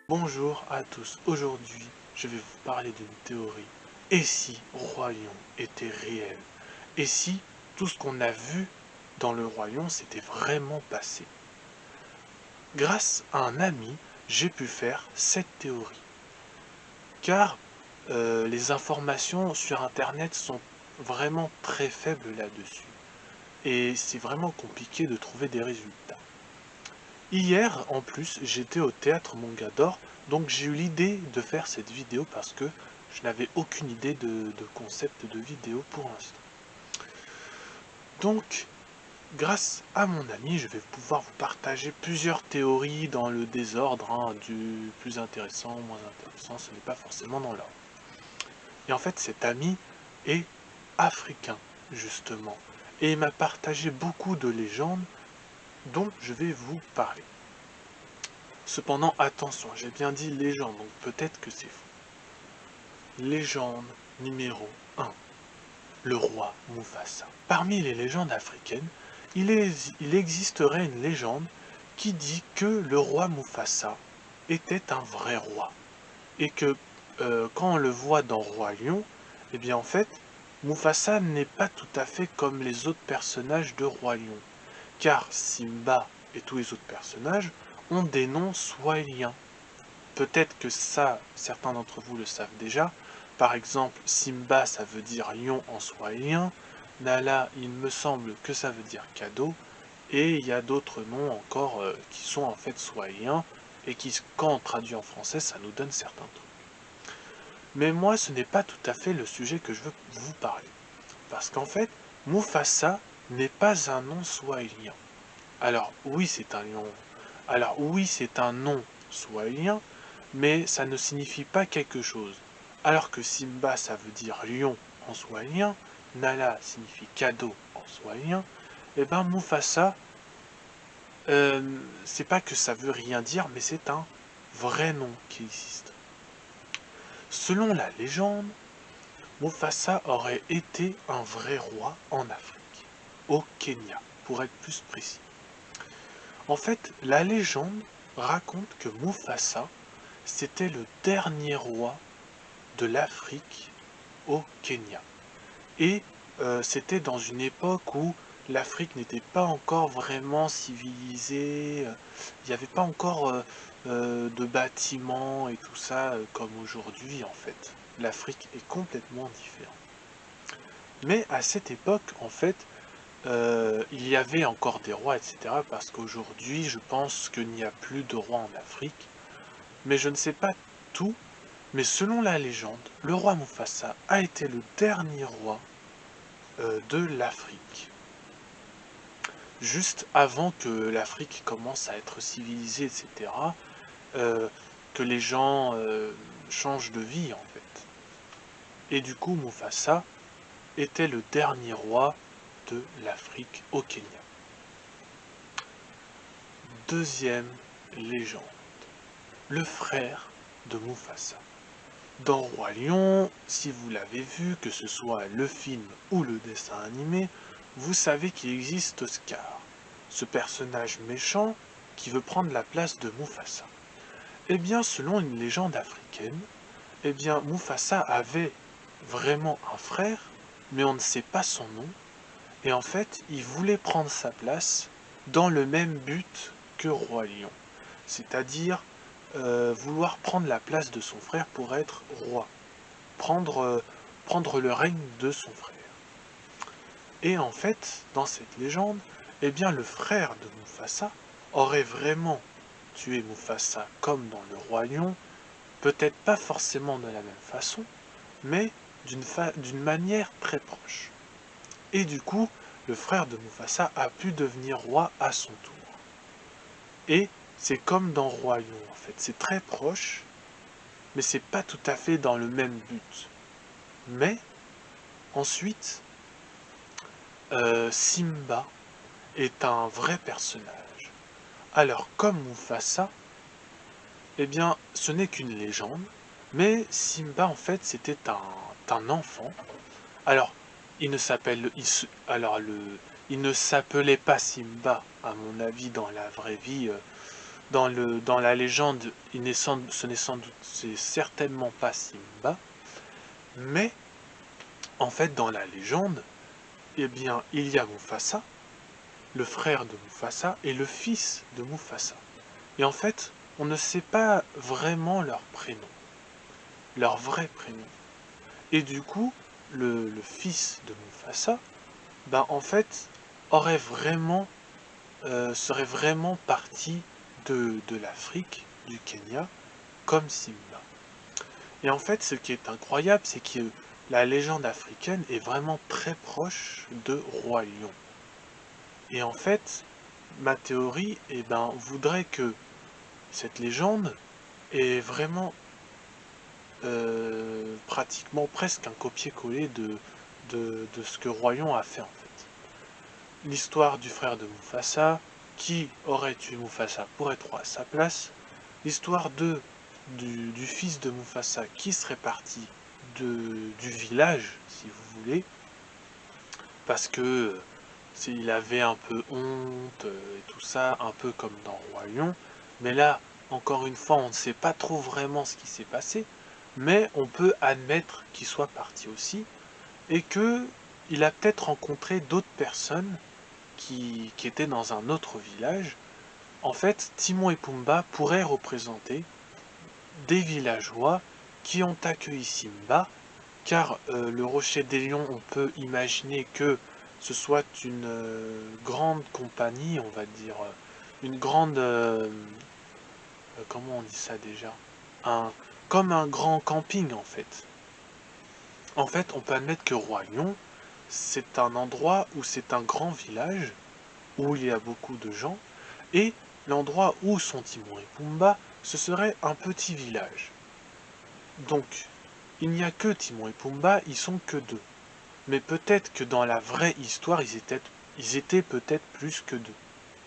Bonjour à tous, aujourd'hui je vais vous parler d'une théorie. Et si Roi Lion était réel? Et si tout ce qu'on a vu dans le Roi Lion s'était vraiment passé? Grâce à un ami, j'ai pu faire cette théorie. Car les informations sur internet sont vraiment très faibles là-dessus. Et c'est vraiment compliqué de trouver des résultats. Hier, en plus, j'étais au théâtre Mongador, donc j'ai eu l'idée de faire cette vidéo parce que je n'avais aucune idée de concept de vidéo pour l'instant. Donc, grâce à mon ami, je vais pouvoir vous partager plusieurs théories dans le désordre, du plus intéressant au moins intéressant, ce n'est pas forcément dans l'ordre. Et en fait, cet ami est africain, justement, et il m'a partagé beaucoup de légendes dont je vais vous parler. Cependant, attention, j'ai bien dit légende, donc peut-être que c'est faux. Légende numéro 1. Le roi Mufasa. Parmi les légendes africaines, il existerait une légende qui dit que le roi Mufasa était un vrai roi. Et que quand on le voit dans Roi Lion, eh bien en fait, Mufasa n'est pas tout à fait comme les autres personnages de Roi Lion. Car Simba et tous les autres personnages ont des noms swahiliens. Peut-être que ça, certains d'entre vous le savent déjà. Par exemple, Simba, ça veut dire lion en swahilien. Nala, il me semble que ça veut dire cadeau. Et il y a d'autres noms encore qui sont en fait swahiliens et qui, quand on traduit en français, ça nous donne certains trucs. Mais moi, ce n'est pas tout à fait le sujet que je veux vous parler. Parce qu'en fait, Mufasa n'est pas un nom swahilien. Alors oui, c'est un lion. Alors oui, c'est un nom swahilien, mais ça ne signifie pas quelque chose. Alors que Simba, ça veut dire lion en swahilien, Nala signifie cadeau en swahilien, et ben Mufasa, c'est pas que ça veut rien dire, mais c'est un vrai nom qui existe. Selon la légende, Mufasa aurait été un vrai roi en Afrique, au Kenya, pour être plus précis. En fait, la légende raconte que Mufasa, c'était le dernier roi de l'Afrique au Kenya. Et c'était dans une époque où l'Afrique n'était pas encore vraiment civilisée, il n'y avait pas encore de bâtiments et tout ça comme aujourd'hui en fait. L'Afrique est complètement différente. Mais à cette époque, en fait, il y avait encore des rois, etc. Parce qu'aujourd'hui, je pense qu'il n'y a plus de rois en Afrique. Mais je ne sais pas tout. Mais selon la légende, le roi Mufasa a été le dernier roi de l'Afrique. Juste avant que l'Afrique commence à être civilisée, etc. Que les gens changent de vie, en fait. Et du coup, Mufasa était le dernier roi de l'Afrique au Kenya. Deuxième légende, le frère de Mufasa. Dans Roi Lion, si vous l'avez vu, que ce soit le film ou le dessin animé, vous savez qu'il existe Scar, ce personnage méchant qui veut prendre la place de Mufasa. Eh bien, selon une légende africaine, eh bien, Mufasa avait vraiment un frère, mais on ne sait pas son nom, et en fait, il voulait prendre sa place dans le même but que Roi Lion, c'est-à-dire vouloir prendre la place de son frère pour être roi, prendre le règne de son frère. Et en fait, dans cette légende, eh bien le frère de Mufasa aurait vraiment tué Mufasa comme dans le Roi Lion, peut-être pas forcément de la même façon, mais d'une manière très proche. Et du coup, le frère de Mufasa a pu devenir roi à son tour. Et c'est comme dans Roi Lion en fait, c'est très proche, mais c'est pas tout à fait dans le même but. Mais ensuite, Simba est un vrai personnage. Alors comme Mufasa, eh bien ce n'est qu'une légende, mais Simba en fait c'était un enfant. Alors il ne s'appelle, il ne s'appelait pas Simba à mon avis dans la vraie vie. dans la légende, c'est certainement pas Simba, mais en fait dans la légende, eh bien il y a Mufasa, le frère de Mufasa et le fils de Mufasa. Et en fait, on ne sait pas vraiment leur prénom, leur vrai prénom. Et du coup, le fils de Mufasa, ben en fait, aurait vraiment, serait vraiment parti de l'Afrique, du Kenya, comme Simba. Et en fait, ce qui est incroyable, c'est que la légende africaine est vraiment très proche de Roi Lion. Et en fait, ma théorie, eh ben, voudrait que cette légende est vraiment pratiquement presque un copier-coller de ce que Roi Lion a fait en fait. L'histoire du frère de Mufasa, qui aurait tué Mufasa pour être à sa place, l'histoire du fils de Mufasa qui serait parti du village, si vous voulez, parce que il avait un peu honte et tout ça, un peu comme dans Roi Lion. Mais là, encore une fois, on ne sait pas trop vraiment ce qui s'est passé, mais on peut admettre qu'il soit parti aussi, et que il a peut-être rencontré d'autres personnes qui étaient dans un autre village. En fait, Timon et Pumba pourraient représenter des villageois qui ont accueilli Simba, car le rocher des lions, on peut imaginer que ce soit une grande compagnie, on va dire, une grande, comment on dit ça déjà? Un, Comme un grand camping en fait. En fait, on peut admettre que Roi Lion, c'est un endroit où c'est un grand village, où il y a beaucoup de gens, et l'endroit où sont Timon et Pumba, ce serait un petit village. Donc, il n'y a que Timon et Pumba, ils sont que deux. Mais peut-être que dans la vraie histoire, ils étaient peut-être plus que deux.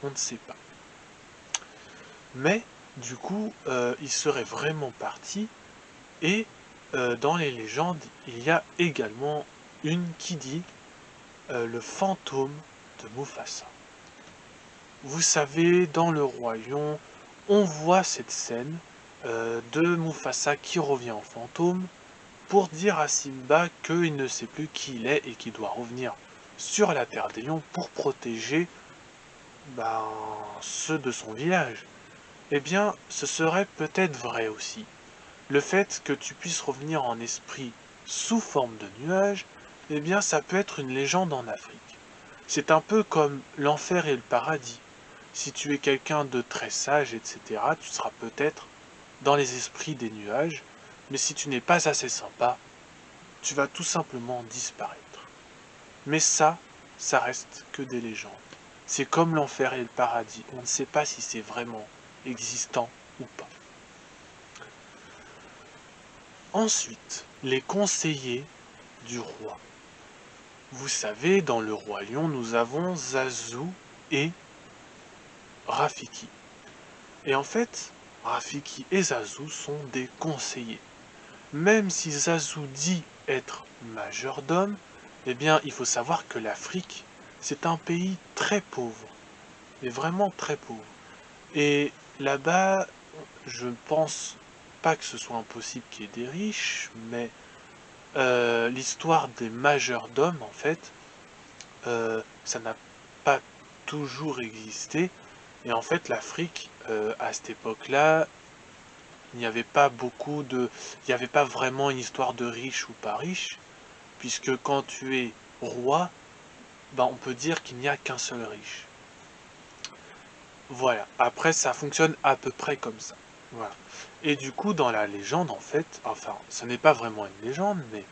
On ne sait pas. Mais, du coup, ils seraient vraiment partis. Et dans les légendes, il y a également une qui dit le fantôme de Mufasa. Vous savez, dans le Roi Lion, on voit cette scène de Mufasa qui revient en fantôme pour dire à Simba qu'il ne sait plus qui il est et qu'il doit revenir sur la Terre des Lions pour protéger ben, ceux de son village. Eh bien, ce serait peut-être vrai aussi. Le fait que tu puisses revenir en esprit sous forme de nuage, eh bien, ça peut être une légende en Afrique. C'est un peu comme l'enfer et le paradis. Si tu es quelqu'un de très sage, etc., tu seras peut-être dans les esprits des nuages, mais si tu n'es pas assez sympa, tu vas tout simplement disparaître. Mais ça reste que des légendes. C'est comme l'enfer et le paradis, on ne sait pas si c'est vraiment existant ou pas. Ensuite, les conseillers du roi. Vous savez, dans le roi lion, nous avons Zazu et Rafiki. Et en fait, Rafiki et Zazu sont des conseillers. Même si Zazu dit être majordome, eh bien, il faut savoir que l'Afrique, c'est un pays très pauvre, mais vraiment très pauvre. Et là-bas, je pense pas que ce soit impossible qu'il y ait des riches, mais l'histoire des majordomes, en fait, ça n'a pas toujours existé. Et en fait, l'Afrique, à cette époque-là, il n'y avait pas beaucoup de... Il n'y avait pas vraiment une histoire de riche ou pas riche, puisque quand tu es roi, ben, on peut dire qu'il n'y a qu'un seul riche. Voilà, après ça fonctionne à peu près comme ça. Voilà. Et du coup, dans la légende, en fait, enfin, ce n'est pas vraiment une légende, mais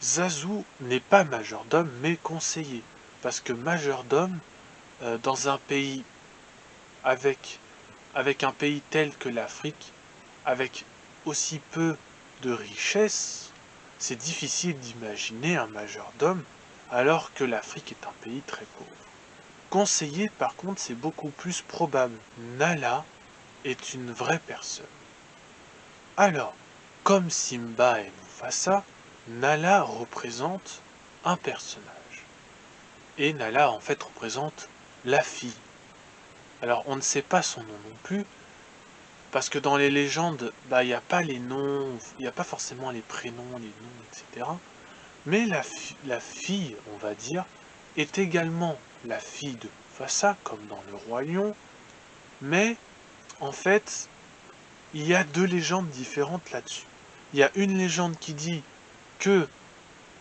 Zazu n'est pas majordome, mais conseiller. Parce que majordome, dans un pays avec, avec un pays tel que l'Afrique, avec aussi peu de richesse, c'est difficile d'imaginer un majordome alors que l'Afrique est un pays très pauvre. Conseiller, par contre, c'est beaucoup plus probable. Nala est une vraie personne. Alors, comme Simba et Mufasa, Nala représente un personnage. Et Nala, en fait, représente la fille. Alors, on ne sait pas son nom non plus, parce que dans les légendes, bah, il n'y a pas les noms, il n'y a pas forcément les prénoms, les noms, etc. Mais la fille, on va dire, est également la fille de Mufasa, comme dans le Roi Lion, mais en fait, il y a deux légendes différentes là-dessus. Il y a une légende qui dit que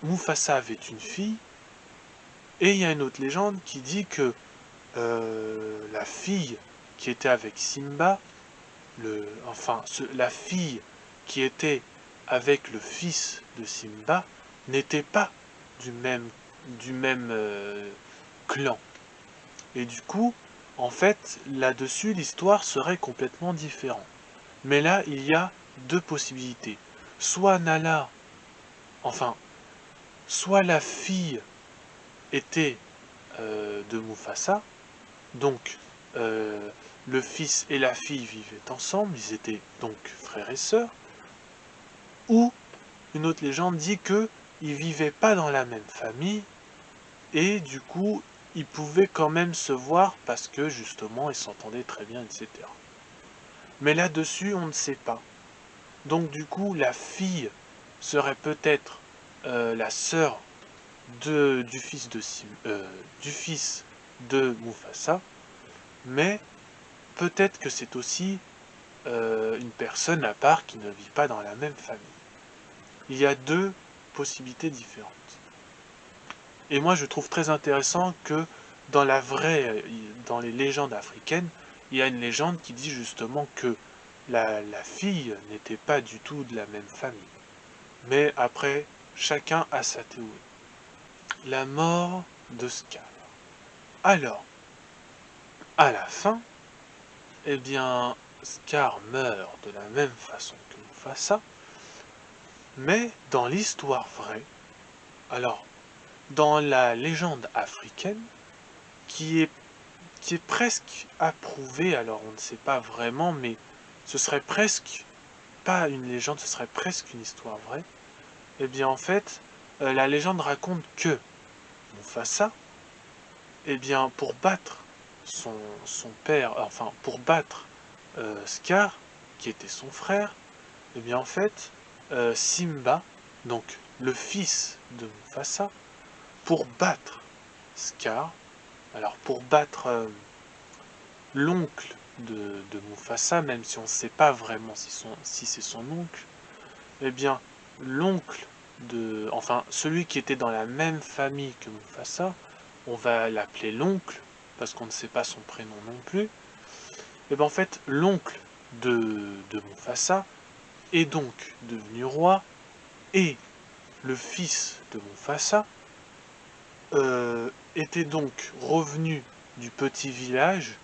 Mufasa avait une fille, et il y a une autre légende qui dit que la fille qui était avec Simba, la fille qui était avec le fils de Simba n'était pas du même clan. Et du coup, en fait, là-dessus, l'histoire serait complètement différente. Mais là, il y a deux possibilités. Soit Nala, enfin, soit la fille était de Mufasa, donc le fils et la fille vivaient ensemble, ils étaient donc frères et sœurs, ou une autre légende dit que ils vivaient pas dans la même famille, et du coup, ils pouvaient quand même se voir parce que justement, ils s'entendaient très bien, etc. Mais là-dessus, on ne sait pas. Donc du coup, la fille serait peut-être la sœur du fils de Mufasa, mais peut-être que c'est aussi une personne à part qui ne vit pas dans la même famille. Il y a deux possibilités différentes. Et moi, je trouve très intéressant que dans les légendes africaines, il y a une légende qui dit justement que la fille n'était pas du tout de la même famille. Mais après, chacun a sa théorie. La mort de Scar. Alors, à la fin, eh bien, Scar meurt de la même façon que Mufasa, mais dans l'histoire vraie, alors, dans la légende africaine, qui est, qui est presque approuvée, alors on ne sait pas vraiment, mais ce serait presque pas une légende, ce serait presque une histoire vraie, eh bien en fait, la légende raconte que Mufasa, eh bien pour battre son père, enfin pour battre Scar, qui était son frère, eh bien en fait, Simba, donc le fils de Mufasa, pour battre Scar, alors pour battre l'oncle de Mufasa, même si on ne sait pas vraiment si c'est son oncle, eh bien l'oncle enfin celui qui était dans la même famille que Mufasa, on va l'appeler l'oncle, parce qu'on ne sait pas son prénom non plus, et bien en fait l'oncle de Mufasa est donc devenu roi, et le fils de Mufasa était donc revenu du petit village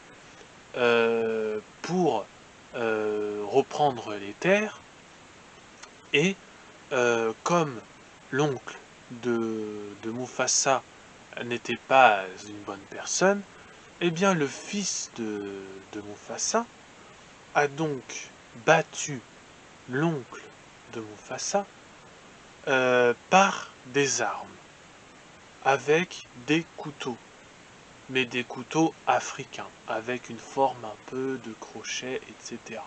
pour reprendre les terres, et comme l'oncle de Mufasa n'était pas une bonne personne, eh bien le fils de Mufasa a donc battu l'oncle de Mufasa par des armes, avec des couteaux, mais des couteaux africains, avec une forme un peu de crochet, etc.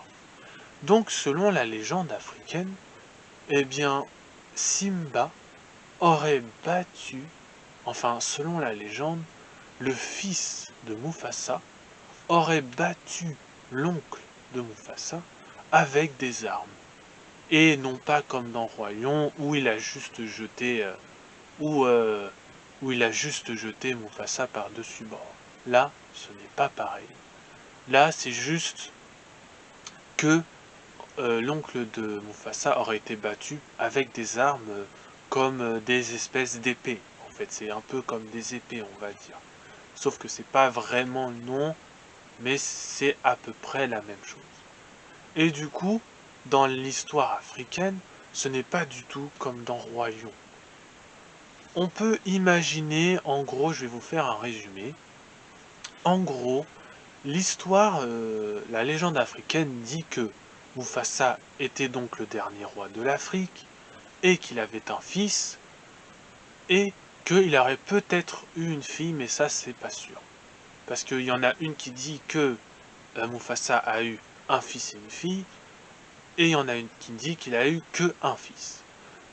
Donc selon la légende africaine, eh bien Simba aurait battu, enfin selon la légende, le fils de Mufasa aurait battu l'oncle de Mufasa avec des armes. Et non pas comme dans Roi Lion où il a juste jeté où, où il a juste jeté Mufasa par-dessus bord. Là, ce n'est pas pareil. Là, c'est juste que l'oncle de Mufasa aurait été battu avec des armes comme des espèces d'épées. En fait, c'est un peu comme des épées, on va dire. Sauf que c'est pas vraiment le nom, mais c'est à peu près la même chose. Et du coup, dans l'histoire africaine, ce n'est pas du tout comme dans Roi Lion. On peut imaginer, en gros, je vais vous faire un résumé. En gros, l'histoire, la légende africaine dit que Mufasa était donc le dernier roi de l'Afrique, et qu'il avait un fils, et qu'il aurait peut-être eu une fille, mais ça c'est pas sûr. Parce qu'il y en a une qui dit que Mufasa a eu un fils et une fille, et il y en a une qui dit qu'il a eu que un fils.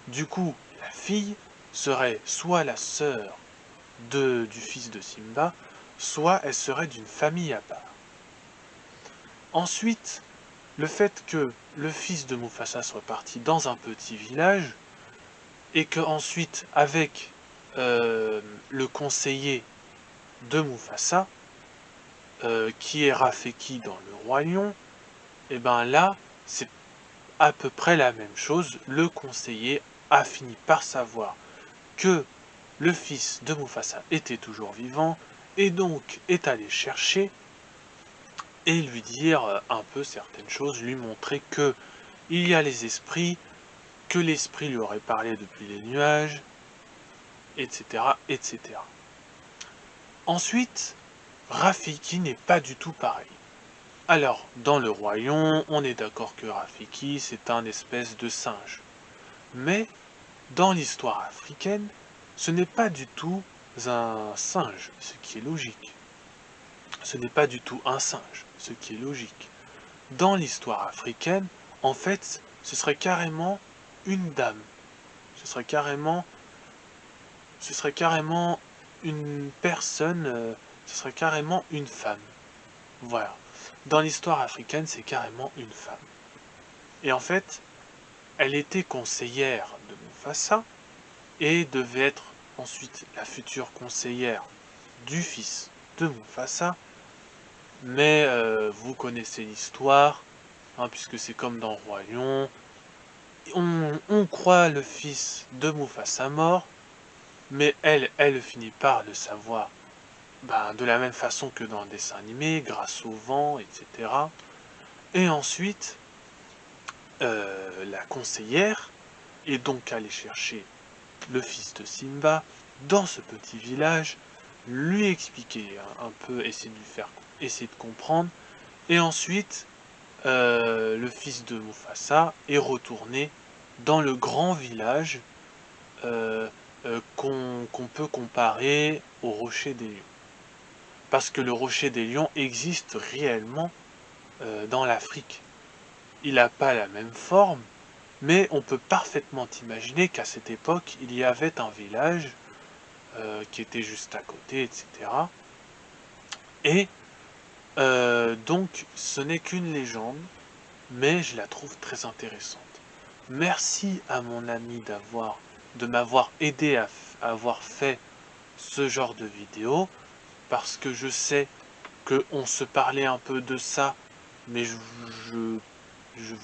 Du coup, la fille serait soit la sœur du fils de Simba, soit elle serait d'une famille à part. Ensuite, le fait que le fils de Mufasa soit parti dans un petit village, et que ensuite, avec le conseiller de Mufasa, qui est Rafiki dans le Roi Lion, et ben là, c'est à peu près la même chose. Le conseiller a fini par savoir que le fils de Mufasa était toujours vivant, et donc est allé chercher et lui dire un peu certaines choses, lui montrer que il y a les esprits, que l'esprit lui aurait parlé depuis les nuages, etc., etc. Ensuite, Rafiki n'est pas du tout pareil. Alors, dans le royaume, on est d'accord que Rafiki, c'est un espèce de singe. Mais, dans l'histoire africaine, ce n'est pas du tout un singe, ce qui est logique. Ce n'est pas du tout un singe, ce qui est logique. Dans l'histoire africaine, en fait, ce serait carrément une dame. Ce serait carrément une personne, ce serait carrément une femme. Voilà. Dans l'histoire africaine, c'est carrément une femme. Et en fait, elle était conseillère de Mufasa et devait être ensuite la future conseillère du fils de Mufasa. Mais vous connaissez l'histoire, hein, puisque c'est comme dans Roi Lion. On croit le fils de Mufasa mort, mais elle finit par le savoir, de la même façon que dans le dessin animé, grâce au vent, etc. Et ensuite, la conseillère est donc allée chercher le fils de Simba dans ce petit village, lui expliquer un peu, essayer de comprendre, et ensuite, le fils de Mufasa est retourné dans le grand village euh, qu'on peut comparer au Rocher des Lions. Parce que le Rocher des Lions existe réellement dans l'Afrique. Il n'a pas la même forme, mais on peut parfaitement imaginer qu'à cette époque, il y avait un village qui était juste à côté, etc. Et donc, ce n'est qu'une légende, mais je la trouve très intéressante. Merci à mon ami de m'avoir aidé à avoir fait ce genre de vidéo, parce que je sais qu'on se parlait un peu de ça, mais je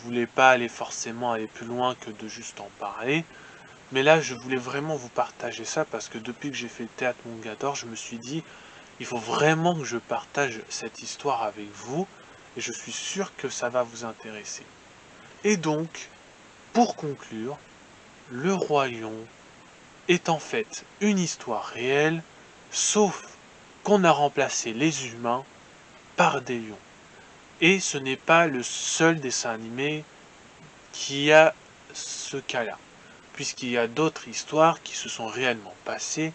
voulais pas aller plus loin que de juste en parler. Mais là, je voulais vraiment vous partager ça, parce que depuis que j'ai fait le théâtre Mongador, je me suis dit, il faut vraiment que je partage cette histoire avec vous, et je suis sûr que ça va vous intéresser. Et donc, pour conclure, le Roi Lion est en fait une histoire réelle, sauf qu'on a remplacé les humains par des lions. Et ce n'est pas le seul dessin animé qui a ce cas-là, puisqu'il y a d'autres histoires qui se sont réellement passées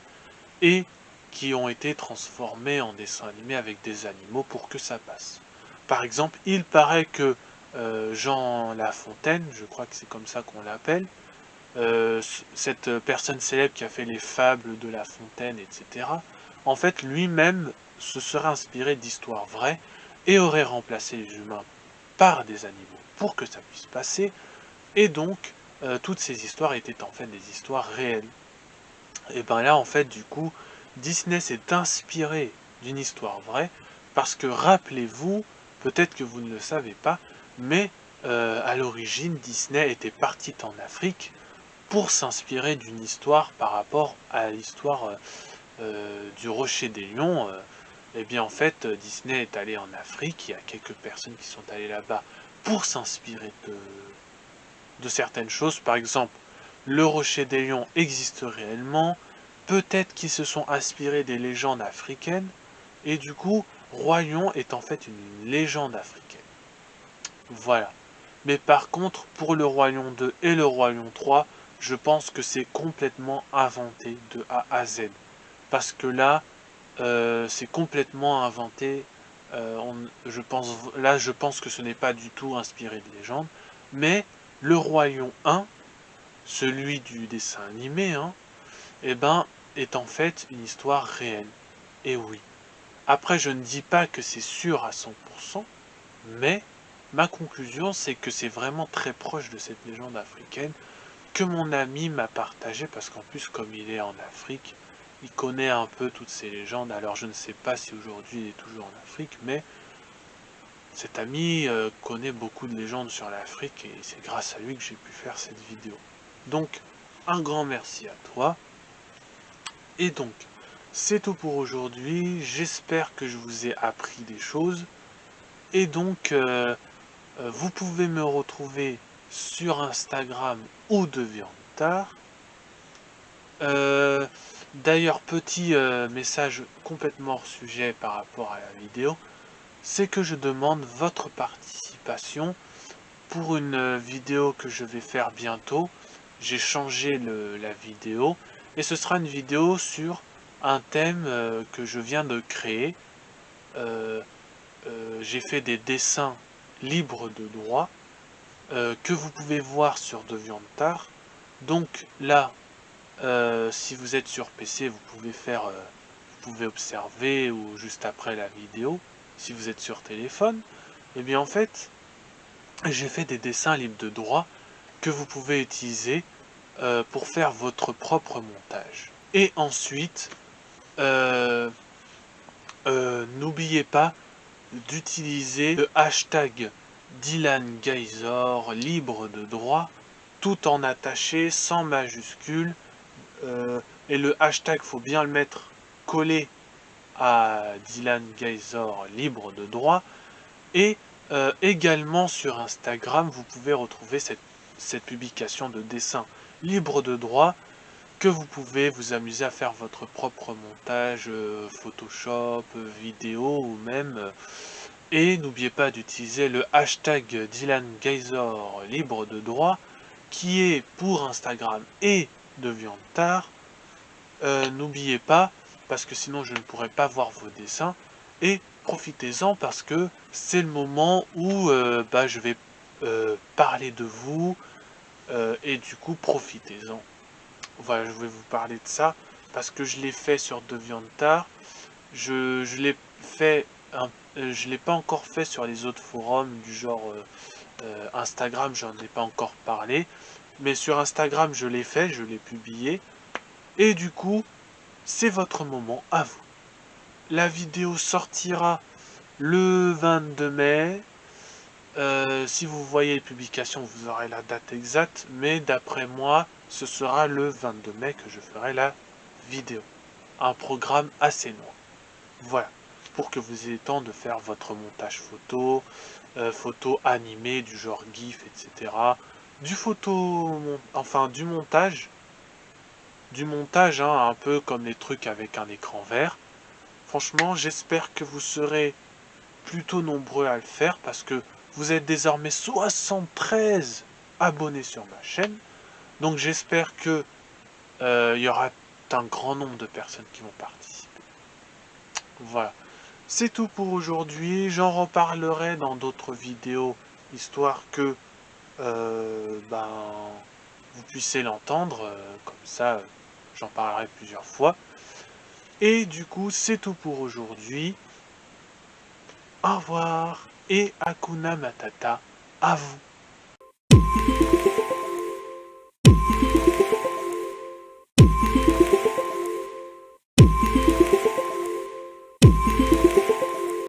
et qui ont été transformées en dessin animé avec des animaux pour que ça passe. Par exemple, il paraît que Jean La Fontaine, je crois que c'est comme ça qu'on l'appelle, cette personne célèbre qui a fait les fables de La Fontaine, etc., en fait, lui-même se serait inspiré d'histoires vraies et aurait remplacé les humains par des animaux pour que ça puisse passer, et donc toutes ces histoires étaient en fait des histoires réelles. Et ben là, en fait, du coup, Disney s'est inspiré d'une histoire vraie, parce que rappelez-vous, peut-être que vous ne le savez pas, mais à l'origine, Disney était parti en Afrique pour s'inspirer d'une histoire par rapport à l'histoire du Rocher des Lions. Eh bien en fait, Disney est allé en Afrique, il y a quelques personnes qui sont allées là-bas pour s'inspirer de certaines choses. Par exemple, le Rocher des Lions existe réellement, peut-être qu'ils se sont inspirés des légendes africaines, et du coup, Roi Lion est en fait une légende africaine. Voilà. Mais par contre, pour le Roi Lion 2 et le Roi Lion 3, je pense que c'est complètement inventé de A à Z. Parce que là, c'est complètement inventé Je pense que ce n'est pas du tout inspiré de légende, mais le Roi Lion 1, celui du dessin animé, hein, eh ben, est en fait une histoire réelle. Et oui. Après, je ne dis pas que c'est sûr à 100%, mais ma conclusion, c'est que c'est vraiment très proche de cette légende africaine que mon ami m'a partagé, parce qu'en plus, comme il est en Afrique, il connaît un peu toutes ces légendes. Alors, je ne sais pas si aujourd'hui il est toujours en Afrique, mais cet ami connaît beaucoup de légendes sur l'Afrique, et c'est grâce à lui que j'ai pu faire cette vidéo. Donc, un grand merci à toi. Et donc, c'est tout pour aujourd'hui. J'espère que je vous ai appris des choses. Et donc, vous pouvez me retrouver sur Instagram ou DeviantArt. D'ailleurs, petit message complètement hors sujet par rapport à la vidéo, c'est que je demande votre participation pour une vidéo que je vais faire bientôt. J'ai changé la vidéo et ce sera une vidéo sur un thème que je viens de créer. J'ai fait des dessins libres de droit que vous pouvez voir sur DeviantArt. Donc là, si vous êtes sur PC, vous pouvez observer ou juste après la vidéo. Si vous êtes sur téléphone, et bien en fait, j'ai fait des dessins libres de droit que vous pouvez utiliser pour faire votre propre montage. Et ensuite, n'oubliez pas d'utiliser le hashtag Dylan Gaysor libre de droit, tout en attaché, sans majuscule. Et le hashtag, faut bien le mettre collé à Dylan Gaysor libre de droit. Et également sur Instagram, vous pouvez retrouver cette publication de dessin libre de droit que vous pouvez vous amuser à faire votre propre montage, Photoshop, vidéo ou même. Et n'oubliez pas d'utiliser le hashtag Dylan Gaysor libre de droit qui est pour Instagram et DeviantArt. N'oubliez pas, parce que sinon je ne pourrais pas voir vos dessins, et profitez-en parce que c'est le moment où je vais parler de vous, et du coup profitez-en. Voilà, je vais vous parler de ça, parce que je l'ai fait sur DeviantArt, je l'ai fait, je l'ai pas encore fait sur les autres forums du genre Instagram, j'en ai pas encore parlé, mais sur Instagram je l'ai fait, je l'ai publié, et du coup, c'est votre moment à vous. La vidéo sortira le 22 mai. Si vous voyez les publications, vous aurez la date exacte, mais d'après moi, ce sera le 22 mai que je ferai la vidéo. Un programme assez long. Voilà, pour que vous ayez le temps de faire votre montage photo, photo animée du genre GIF, etc. Du montage, hein, un peu comme les trucs avec un écran vert. Franchement, j'espère que vous serez plutôt nombreux à le faire parce que vous êtes désormais 73 abonnés sur ma chaîne. Donc j'espère que il y aura un grand nombre de personnes qui vont participer. Voilà. C'est tout pour aujourd'hui. J'en reparlerai dans d'autres vidéos, histoire que vous puissiez l'entendre. Comme ça, j'en parlerai plusieurs fois. Et du coup, c'est tout pour aujourd'hui. Au revoir et Hakuna Matata à vous.